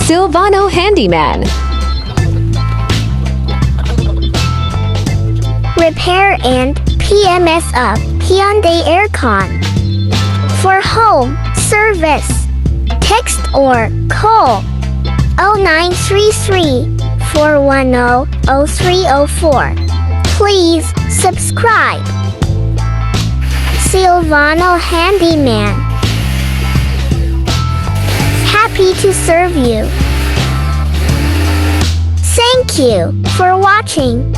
Silvano Handyman. Repair and PMS up Hyundai Aircon. For home service, text or call 0933-410-0304. Please subscribe. Silvano Handyman. Happy to serve you. Thank you for watching.